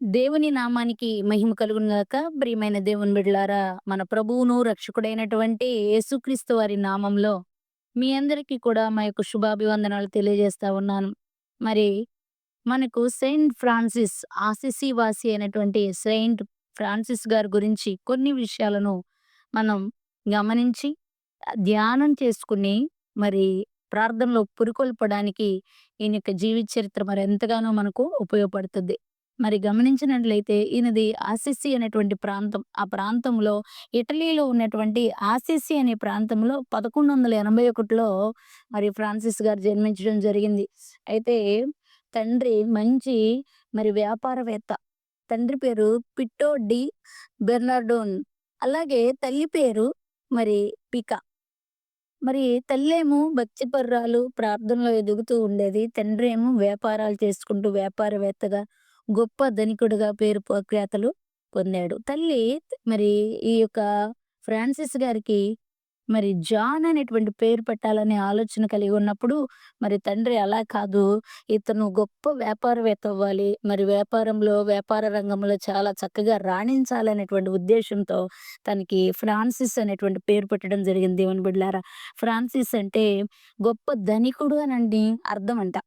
దేవుని నామానికి మహిమ కలుగును గాక. ప్రియమైన దేవుని బిడ్డలారా, మన ప్రభువును, రక్షకుడైనటువంటి యేసుక్రీస్తు వారి నామంలో మీ అందరికీ కూడా మా యొక్క శుభాభివందనాలు తెలియజేస్తా ఉన్నాను. మరి మనకు సెయింట్ ఫ్రాన్సిస్ ఆసిసి వాసి అయినటువంటి సెయింట్ ఫ్రాన్సిస్ గారి గురించి కొన్ని విషయాలను మనం గమనించి, ధ్యానం చేసుకుని, మరి ప్రార్థనలో పురికొల్పడానికి ఈయన యొక్క జీవిత చరిత్ర మరి ఎంతగానో మనకు ఉపయోగపడుతుంది. మరి గమనించినట్లయితే ఈయనది ఆసిసి అనేటువంటి ప్రాంతం. ఆ ప్రాంతంలో ఇటలీలో ఉన్నటువంటి ఆసిసి అనే ప్రాంతంలో 1181లో మరి ఫ్రాన్సిస్ గారు జన్మించడం జరిగింది. అయితే తండ్రి మంచి వ్యాపారవేత్త. తండ్రి పేరు పిట్టో డి బెర్నార్డోన్. అలాగే తల్లి పేరు మరి పికా. మరి తల్లేమో భక్తిపరురాలు, ప్రార్థనలో ఎదుగుతూ ఉండేది. తండ్రేమో వ్యాపారాలు చేసుకుంటూ వ్యాపారవేత్తగా, గొప్ప ధనికుడిగా పేరు ప్రఖ్యాతలు పొందాడు. తల్లి మరి ఈ యొక్క ఫ్రాన్సిస్ గారికి మరి జాన్ అనేటువంటి పేరు పెట్టాలనే ఆలోచన కలిగి ఉన్నప్పుడు, మరి తండ్రి అలా కాదు, ఇతను గొప్ప వ్యాపారవేత్త అవ్వాలి. మరి వ్యాపార రంగంలో చాలా చక్కగా రాణించాలనేటువంటి ఉద్దేశ్యంతో తనకి ఫ్రాన్సిస్ అనేటువంటి పేరు పెట్టడం జరిగింది దేవుని బిడ్డలారా. ఫ్రాన్సిస్ అంటే గొప్ప ధనికుడు అనండి అర్థమంట.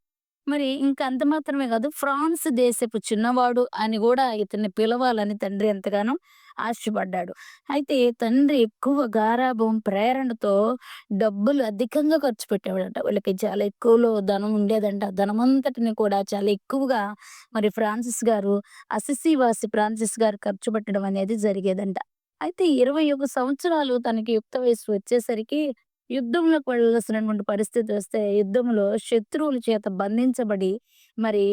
మరి ఇంక అంత మాత్రమే కాదు, ఫ్రాన్స్ దేశపు చిన్నవాడు అని గూడా ఇతన్ని పిలవాలని తండ్రి ఎంతగానో ఆశపడ్డాడు. అయితే తండ్రి ఎక్కువ గారాబం, ప్రేరణతో డబ్బులు అధికంగా ఖర్చు పెట్టేవాడంట. వీళ్ళకి చాలా ఎక్కువలో ధనం ఉండేదంట. ధనమంతటిని కూడా చాలా ఎక్కువగా మరి ఫ్రాన్సిస్ గారు, అసిసి వాసి ఫ్రాన్సిస్ గారు ఖర్చు పెట్టడం అనేది జరిగేదంట. అయితే 21 సంవత్సరాలు తనకి యుక్త వయస్సు వచ్చేసరికి యుద్ధంలోకి వెళ్ళాల్సినటువంటి పరిస్థితి వస్తే, యుద్ధంలో శత్రువుల చేత బంధించబడి, మరి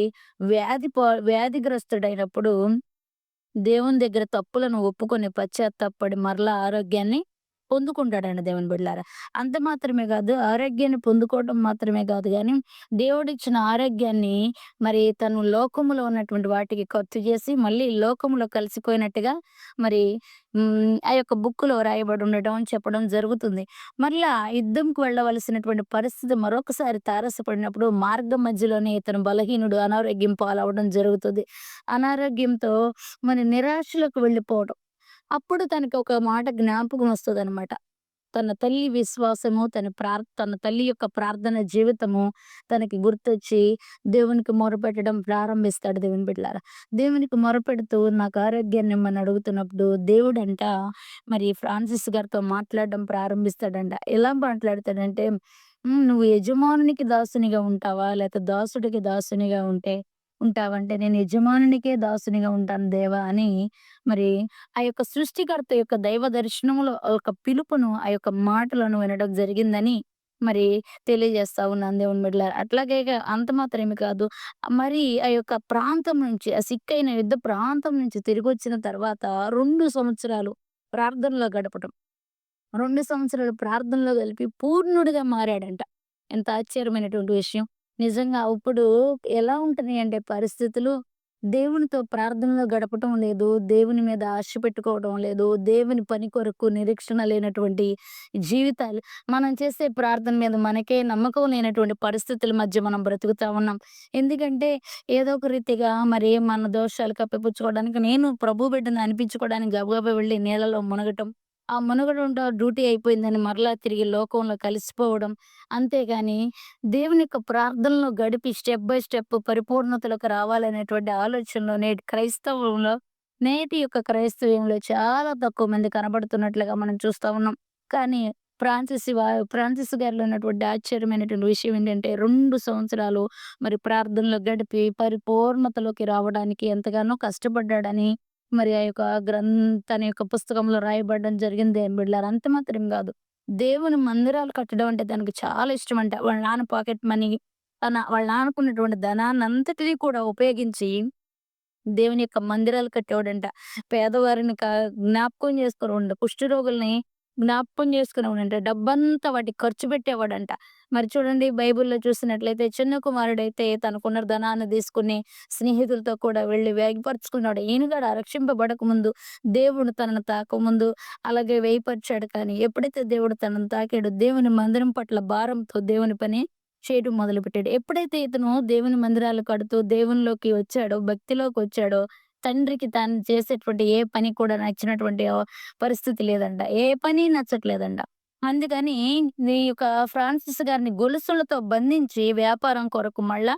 వ్యాధిగ్రస్తుడైనప్పుడు దేవుని దగ్గర తప్పులను ఒప్పుకొని పశ్చాత్తాపపడి మరలా ఆరోగ్యాన్ని పొందుకుంటాడండి దేవుని బిడ్డలారా. అంత మాత్రమే కాదు, ఆరోగ్యాన్ని పొందుకోవడం మాత్రమే కాదు గానీ, దేవుడిచ్చిన ఆరోగ్యాన్ని మరి తను లోకములో ఉన్నటువంటి వాటికి ఖర్చు చేసి, మళ్ళీ లోకములో కలిసిపోయినట్టుగా మరి ఆ యొక్క బుక్కులో రాయబడి ఉండడం, చెప్పడం జరుగుతుంది. మరలా యుద్ధంకి వెళ్ళవలసినటువంటి పరిస్థితి మరొకసారి తారసపడినప్పుడు మార్గం మధ్యలోనే ఇతను బలహీనుడు, అనారోగ్యం పాలవ్వడం జరుగుతది. అనారోగ్యంతో మరి నిరాశలోకి వెళ్ళిపోవడం. అప్పుడు తనకి ఒక మాట జ్ఞాపకం వస్తదనమాట. తన తల్లి విశ్వాసము, తన తల్లి యొక్క ప్రార్థన జీవితము తనకి గుర్తొచ్చి దేవునికి మొరపెట్టడం ప్రారంభిస్తాడు దేవుని బిడ్డలారా. దేవునికి మొరపెడుతూ నాకు ఆరోగ్యాన్నిమ్మని అడుగుతున్నప్పుడు దేవుడంట మరి ఫ్రాన్సిస్ గారితో మాట్లాడడం ప్రారంభిస్తాడంట. ఎలా మాట్లాడతాడంటే, "నువ్వు యజమానునికి దాసునిగా ఉంటావా? లేతే దాసుడికి దాసునిగా ఉంటావంటే నేను యజమానునికే దాసునిగా ఉంటాను దేవా" అని మరి ఆ యొక్క సృష్టికర్త యొక్క దైవ దర్శనములో ఆ యొక్క పిలుపును, ఆ యొక్క మాటలను వినడం జరిగిందని మరి తెలియజేస్తా ఉన్నాను దేవుని బిడ్డలారా. అట్లాగే అంత మాత్రమే కాదు, మరి ఆ యొక్క ప్రాంతం నుంచి, ఆ సిక్కయిన యుద్ధ ప్రాంతం నుంచి తిరిగొచ్చిన తర్వాత 2 సంవత్సరాలు ప్రార్థనలో గడపటం. 2 సంవత్సరాలు ప్రార్థనలో గలిపి పూర్ణుడిగా మారాడంట. ఎంత ఆశ్చర్యమైనటువంటి విషయం. నిజంగా ఇప్పుడు ఎలా ఉంటున్నాయంటే పరిస్థితులు, దేవునితో ప్రార్థనలో గడపటం లేదు. దేవుని మీద ఆశ పెట్టుకోవడం లేదు. దేవుని పని కొరకు నిరీక్షణ లేనటువంటి జీవితాలు. మనం చేసే ప్రార్థన మీద మనకే నమ్మకం లేనటువంటి పరిస్థితుల మధ్య మనం బ్రతుకుతా ఉన్నాం. ఎందుకంటే ఏదో ఒక రీతిగా మరి మన దోషాలు కప్పిపుచ్చుకోవడానికి, నేను ప్రభు బిడ్డని అనిపించుకోవడానికి గబగబా వెళ్లి నీళ్ళలో మునగటం. ఆ మునగడంతో డ్యూటీ అయిపోయిందని మరలా తిరిగి లోకంలో కలిసిపోవడం. అంతేగాని దేవుని యొక్క ప్రార్థనలో గడిపి స్టెప్ బై స్టెప్ పరిపూర్ణతలోకి రావాలనేటువంటి ఆలోచనలో నేటి యొక్క క్రైస్తవ్యంలో చాలా తక్కువ మంది కనబడుతున్నట్లుగా మనం చూస్తా ఉన్నాం. కానీ ఫ్రాన్సిస్ గారిలో ఉన్నటువంటి ఆశ్చర్యమైనటువంటి విషయం ఏంటంటే 2 సంవత్సరాలు మరి ప్రార్థనలో గడిపి పరిపూర్ణతలోకి రావడానికి ఎంతగానో కష్టపడ్డాడని మరి ఆ యొక్క తన యొక్క పుస్తకంలో రాయబడడం జరిగింది అని బిడ్డలారా. అంత మాత్రం గాదు, దేవుని మందిరాలు కట్టడం అంటే తనకు చాలా ఇష్టమంట. వాళ్ళ నాన్న పాకెట్ మనీ, వాళ్ళ నాన్నకున్నటువంటి ధనాన్నంతటిని కూడా ఉపయోగించి దేవుని యొక్క మందిరాలు కట్టేవాడంట. పేదవారిని జ్ఞాపకం చేసుకునేవాడంట. కుష్ఠరోగుల్ని జ్ఞాపకం చేసుకునేవాడంట. డబ్బంతా వాటికి ఖర్చు పెట్టేవాడంట. మరి చూడండి, బైబిల్‌లో చూసినట్లయితే చిన్న కుమారుడైతే తనకున్న ధనాన్ని తీసుకొని స్నేహితులతో కూడా వెళ్లి వ్యయపరుచుకున్నాడు. ఈయన కూడా రక్షింపబడక ముందు, దేవుడు తనను తాకముందు అలాగే వ్యయపరిచాడు. కానీ ఎప్పుడైతే దేవుడు తనను తాకాడో, దేవుని మందిరం పట్ల భారంతో దేవుని పని చేయడం మొదలుపెట్టాడు. ఎప్పుడైతే ఇతను దేవుని మందిరాలు కడుతూ దేవునిలోకి వచ్చాడో, భక్తిలోకొచ్చాడో, తండ్రికి తాను చేసేటువంటి ఏ పని కూడా నచ్చినటువంటి పరిస్థితి లేదంట. ఏ పని నచ్చట్లేదంట. అందుకని ఈ యొక్క ఫ్రాన్సిస్ గారిని గొలుసులతో బంధించి వ్యాపారం కొరకు మళ్ళా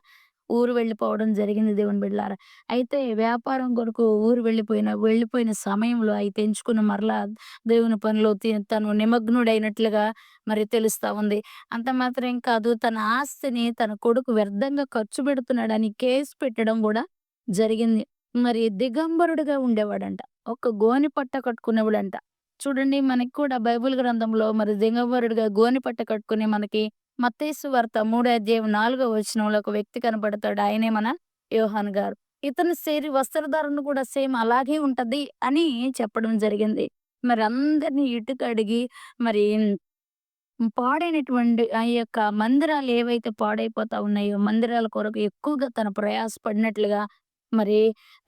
ఊరు వెళ్ళిపోవడం జరిగింది దేవుని బిడ్డలారా. అయితే వ్యాపారం కొరకు ఊరు వెళ్ళిపోయిన సమయంలో అయితే ఎంచుకున్న మరలా దేవుని పనిలో తను నిమగ్నుడైనట్లుగా మరి తెలుస్తా ఉంది. అంత మాత్రం కాదు, తన ఆస్తిని తన కొడుకు వ్యర్థంగా ఖర్చు పెడుతున్నాడని కేస్ పెట్టడం గూడా జరిగింది. మరి దిగంబరుడుగా ఉండేవాడంట. ఒక గోనె పట్ట కట్టుకునేవాడంట. చూడండి, మనకి కూడా బైబిల్ గ్రంథంలో మరి దిగంబరుడుగా గోనె పట్ట కట్టుకుని మనకి మత్తయి సువార్త 3 అధ్యాయం 4 వచనంలో ఒక వ్యక్తి కనపడతాడు. ఆయనే మన యోహాను గారు. ఇతని వస్త్రధారణ కూడా సేమ్ అలాగే ఉంటది అని చెప్పడం జరిగింది. మరి అందరిని ఇటుక అడిగి మరి పాడైనటువంటి ఆ యొక్క మందిరాలు ఏవైతే పాడైపోతా ఉన్నాయో, మందిరాల కొరకు ఎక్కువగా తను ప్రయాసపడినట్లుగా మరి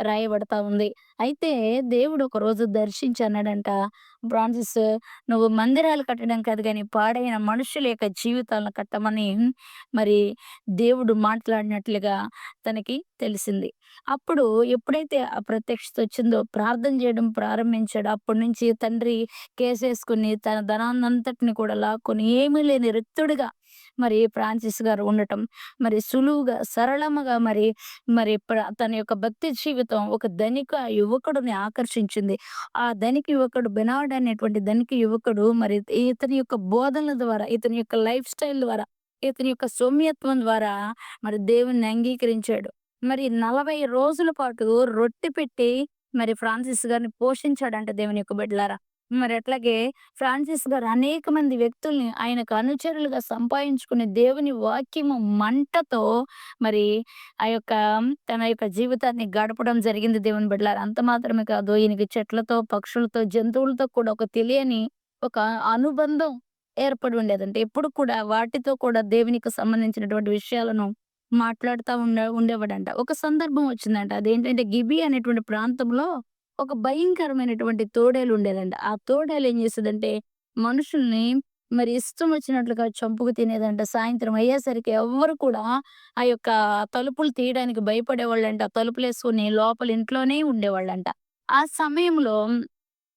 రాయబడతా ఉంది. అయితే దేవుడు ఒకరోజు దర్శించి అన్నాడంట, "ఫ్రాన్సిస్, నువ్వు మందిరాలు కట్టడం కాదు గానీ, పాడైన మనుషుల యొక్క జీవితాలను కట్టమని" మరి దేవుడు మాట్లాడినట్లుగా తనకి తెలిసింది. అప్పుడు ఎప్పుడైతే ఆ ప్రత్యక్షత వచ్చిందో, ప్రార్థన చేయడం ప్రారంభించాడో, అప్పటినుంచి తండ్రి కేసేసుకొని తన ధనాన్నంతటిని కూడా లాక్కొని ఏమీ లేని రిక్తుడిగా మరి ఫ్రాన్సిస్ గారు ఉండటం, మరి సులువుగా, సరళముగా తన యొక్క భక్తి జీవితం ఒక ధనిక యువకుడిని ఆకర్షించింది. ఆ ధనిక యువకుడు బెనార్డ్ అనేటువంటి ధనిక యువకుడు మరి ఇతని యొక్క బోధనల ద్వారా, ఇతని యొక్క లైఫ్ స్టైల్ ద్వారా, ఇతని యొక్క సౌమ్యత్వం ద్వారా మరి దేవుణ్ణి అంగీకరించాడు. మరి 40 రోజుల పాటు రొట్టె పెట్టి మరి ఫ్రాన్సిస్ గారిని పోషించాడంట దేవుని యొక్క బిడ్డలారా. మరి అట్లాగే ఫ్రాన్సిస్ గారు అనేక మంది వ్యక్తుల్ని ఆయనకు అనుచరులుగా సంపాదించుకుని దేవుని వాక్యము మంటతో మరి ఆ యొక్క తన యొక్క జీవితాన్ని గడపడం జరిగింది దేవుని బిడ్డలారా. అంత మాత్రమే కాదు, ఈయనకి చెట్లతో, పక్షులతో, జంతువులతో కూడా ఒక తెలియని ఒక అనుబంధం ఏర్పడి ఉండేదంట. ఎప్పుడు కూడా వాటితో కూడా దేవునికి సంబంధించినటువంటి విషయాలను మాట్లాడుతా ఉండేవాడంట. ఒక సందర్భం వచ్చిందంట. అదేంటంటే గిబి అనేటువంటి ప్రాంతంలో ఒక భయంకరమైనటువంటి తోడేలు ఉండేదంట. ఆ తోడేలు ఏం చేసేదంటే మనుషుల్ని మరి ఇష్టం వచ్చినట్లుగా చంపుకు తినేదంట. సాయంత్రం అయ్యేసరికి ఎవ్వరు కూడా ఆ యొక్క తలుపులు తీయడానికి భయపడేవాళ్ళంట. తలుపులేసుకొని లోపల ఇంట్లోనే ఉండేవాళ్ళంట. ఆ సమయంలో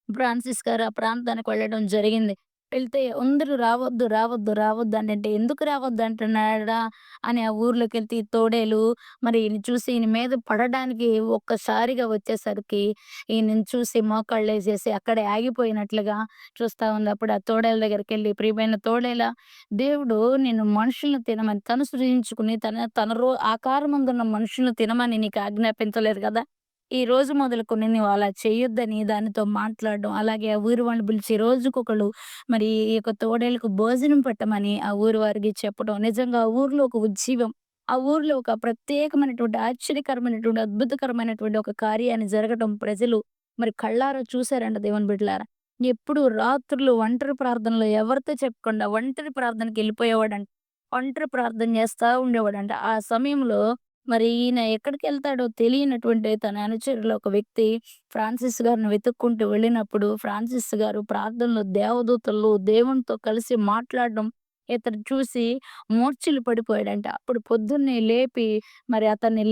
ఫ్రాన్సిస్ గారు ఆ ప్రాంతానికి వెళ్ళడం జరిగింది. వెళ్తే అందరూ రావద్దు, రావద్దు, రావద్దు అనంటే, ఎందుకు రావద్దంటున్నాడా అని ఆ ఊర్లోకెళ్తే ఈ తోడేలు మరి ఈయన్ని చూసి ఈయన మీద పడడానికి ఒక్కసారిగా వచ్చేసరికి ఈయనని చూసి మోకాళ్ళేసేసి అక్కడే ఆగిపోయినట్లుగా చూస్తా ఉంది. అప్పుడు ఆ తోడేలు దగ్గరికెళ్ళి, "ప్రియమైన తోడేలా, దేవుడు నిన్ను మనుషుల్ని తినమని తను సృజించుకుని తన తన ఆకారమందున్న మనుషుల్ని తినమని నీకు ఆజ్ఞాపించలేదు గదా! ఈ రోజు మొదలుకొని నువ్వు అలా చేయొద్దని" దానితో మాట్లాడడం. అలాగే ఆ ఊరి వాళ్ళని పిలిచి రోజుకొకళ్ళు మరి ఈ యొక్క తోడేళ్ళకు భోజనం పెట్టమని ఆ ఊరి వారికి చెప్పడం. నిజంగా ఆ ఊర్లో ఒక ఉజ్జీవం, ఆ ఊర్లో ఒక ప్రత్యేకమైనటువంటి ఆశ్చర్యకరమైనటువంటి, అద్భుతకరమైనటువంటి ఒక కార్యాన్ని జరగటం ప్రజలు మరి కళ్ళారా చూసారంట దేవుని బిడ్డలారా. ఎప్పుడు రాత్రులు ఒంటరి ప్రార్థనలో ఎవరితో చెప్పకుండా ఒంటరి ప్రార్థనకెళ్ళిపోయేవాడంట. ఒంటరి ప్రార్థన చేస్తా ఉండేవాడంట. ఆ సమయంలో మరి ఈయన ఎక్కడికెళ్తాడో తెలియనటువంటి తన అనుచరులో ఒక వ్యక్తి ఫ్రాన్సిస్ గారిని వెతుక్కుంటూ వెళ్ళినప్పుడు, ఫ్రాన్సిస్ గారు ప్రార్థనలో దేవదూతలు దేవునితో కలిసి మాట్లాడడం ఇతను చూసి మూర్ఛిల్లు పడిపోయాడంట. అప్పుడు పొద్దున్నే లేపి మరి అతన్ని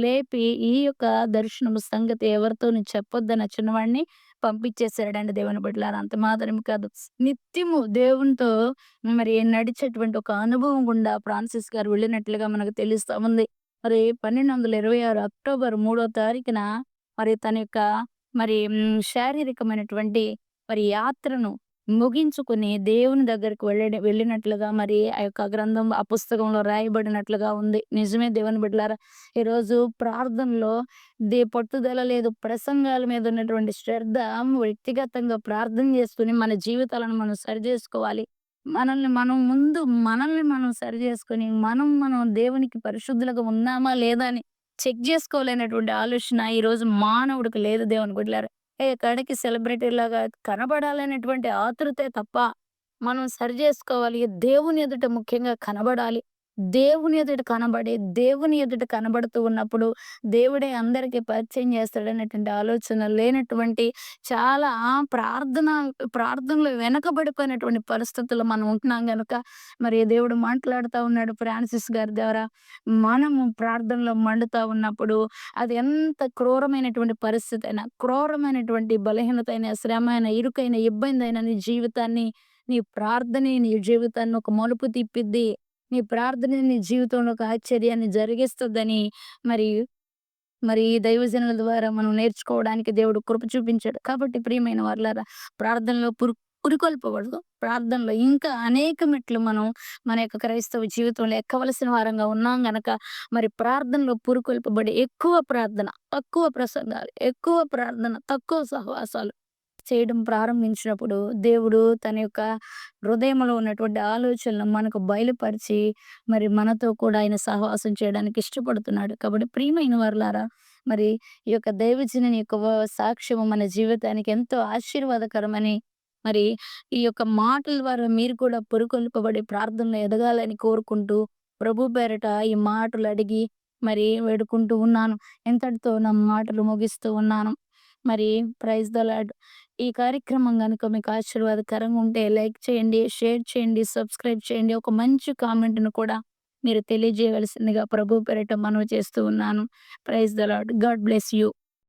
లేపి ఈ యొక్క దర్శనము సంగతి ఎవరితోని చెప్పొద్దన్న చిన్నవాడిని పంపించేసాడండి దేవుని బిడ్డలారా. అంత మాత్రమే కాదు, నిత్యము దేవునితో మరి నడిచేటువంటి ఒక అనుభవం గుండా ఫ్రాన్సిస్ గారు వెళ్ళినట్లుగా మనకు తెలుస్తా ఉంది. మరి 1226 అక్టోబర్ 3 తారీఖున మరి తన యొక్క శారీరకమైనటువంటి మరి యాత్రను ముగించుకొని దేవుని దగ్గరికి వెళ్ళినట్లుగా మరి ఆ యొక్క గ్రంథం, ఆ పుస్తకంలో రాయబడినట్లుగా ఉంది. నిజమే దేవుని బిడ్డలారా. ఈరోజు ప్రార్థనలో పట్టుదల లేదు. ప్రసంగాల మీద ఉన్నటువంటి శ్రద్ధ, వ్యక్తిగతంగా ప్రార్థన చేసుకొని మన జీవితాలను మనం సరిజేసుకోవాలి. మనల్ని మనం సరి చేసుకొని, మనం దేవునికి పరిశుద్ధులుగా ఉన్నామా లేదా అని చెక్ జేసుకోలేనటువంటి ఆలోచన ఈరోజు మానవుడికి లేదు దేవుని బిడ్డలారా. కడకి సెలబ్రిటీలాగా కనబడాలనేటువంటి ఆతృతే తప్ప, మనం సరి జేసుకోవాలి. దేవుని ఎదుట ముఖ్యంగా కనబడాలి. దేవుని ఎదుట కనబడి, దేవుని ఎదుట కనబడుతూ ఉన్నప్పుడు, దేవుడే అందరికి పరిచయం చేస్తాడనేటువంటి ఆలోచన లేనటువంటి చాలా ప్రార్థనలో వెనకబడిపోయినటువంటి పరిస్థితుల్లో మనం ఉంటున్నాం గనక, మరి దేవుడు మాట్లాడుతా ఉన్నాడు ఫ్రాన్సిస్ గారి ద్వారా. మనము ప్రార్థనలో మండుతా ఉన్నప్పుడు, అది ఎంత క్రూరమైనటువంటి పరిస్థితైనా, క్రూరమైనటువంటి బలహీనతైన, శ్రమైన, ఇరుకైన, ఇబ్బందైన నీ జీవితాన్ని, నీ ప్రార్థనే నీ జీవితాన్ని ఒక మలుపు తిప్పిద్ది. నీ ప్రార్థనే నీ జీవితంలో ఒక ఆశ్చర్యాన్ని జరిగిస్తదని మరి మరి ఈ దైవజనుల ద్వారా మనం నేర్చుకోవడానికి దేవుడు కృప చూపించాడు. కాబట్టి ప్రియమైన వారలారా, ప్రార్థనలో పురికొల్పబడదు. ప్రార్థనలో ఇంకా అనేక మెట్లు మనం మన యొక్క క్రైస్తవ జీవితంలో ఎక్కవలసిన వారంగా ఉన్నాం గనక, మరి ప్రార్థనలో పురికొల్పబడి ఎక్కువ ప్రార్థన, తక్కువ ప్రసంగాలు, ఎక్కువ ప్రార్థన, తక్కువ సహవాసాలు చేయడం ప్రారంభించినప్పుడు, దేవుడు తన యొక్క హృదయంలో ఉన్నటువంటి ఆలోచనలు మనకు బయలుపరిచి, మరి మనతో కూడా ఆయన సహవాసం చేయడానికి ఇష్టపడుతున్నాడు. కాబట్టి ప్రియమైన వారలారా, మరి ఈ యొక్క దైవజనుని యొక్క సాక్ష్యము మన జీవితానికి ఎంతో ఆశీర్వాదకరమని, మరి ఈ యొక్క మాటల ద్వారా మీరు కూడా పురికొల్పబడి ప్రార్థనలో ఎదగాలని కోరుకుంటూ, ప్రభు పేరట ఈ మాటలు అడిగి మరి వేడుకుంటూ ఉన్నాను. ఇంతటితో నా మాటలు ముగిస్తూ ఉన్నాను. మరి ప్రైజ్ ద లార్డ్. ఈ కార్యక్రమం గనుక మీకు ఆశీర్వాదకరంగా ఉంటే లైక్ చేయండి, షేర్ చేయండి, సబ్స్క్రైబ్ చేయండి. ఒక మంచి కామెంట్‌ను కూడా మీరు తెలియజేయవలసిందిగా ప్రభు పేరిట మనవి చేస్తూ ఉన్నాను. Praise the lord. God bless you.